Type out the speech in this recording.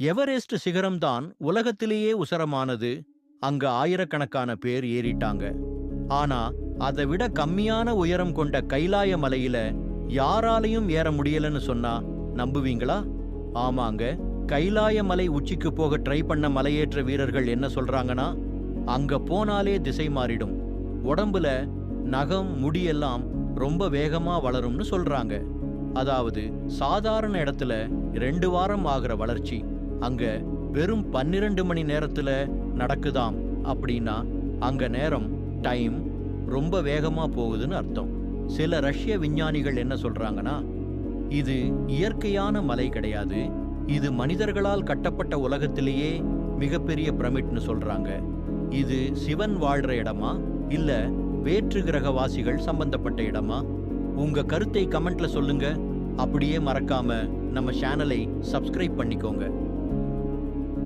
Everest சிகரம்தான் உலகத்திலேயே உசரமானது. அங்க ஆயிரக்கணக்கான பேர் ஏறிட்டாங்க. ஆனா அதை விட கம்மியான உயரம் கொண்ட கைலாய மலையில யாராலையும் ஏற முடியலன்னு சொன்னா நம்புவீங்களா? ஆமாங்க, கைலாய மலை உச்சிக்கு போக ட்ரை பண்ண மலையேற்ற வீரர்கள் என்ன சொல்றாங்கன்னா, அங்க போனாலே திசை மாறிடும், உடம்புல நகம் முடியெல்லாம் ரொம்ப வேகமா வளரும்னு சொல்றாங்க. அதாவது சாதாரண இடத்துல 2 வாரம் ஆகிற வளர்ச்சி அங்க வெறும் 12 மணி நேரத்துல நடக்குதாம். அப்படின்னா அங்க நேரம் டைம் ரொம்ப வேகமா போகுதுன்னு அர்த்தம். சில ரஷ்ய விஞ்ஞானிகள் என்ன சொல்றாங்கன்னா, இது இயற்கையான மலை கிடையாது, இது மனிதர்களால் கட்டப்பட்ட உலகத்திலேயே மிகப்பெரிய பிரமிட்னு சொல்றாங்க. இது சிவன் வாழ்ற இடமா இல்ல வேற்று கிரகவாசிகள் சம்பந்தப்பட்ட இடமா? உங்க கருத்தை கமெண்ட்ல சொல்லுங்க. அப்படியே மறக்காம நம்ம சேனலை சப்ஸ்கிரைப் பண்ணிக்கோங்க.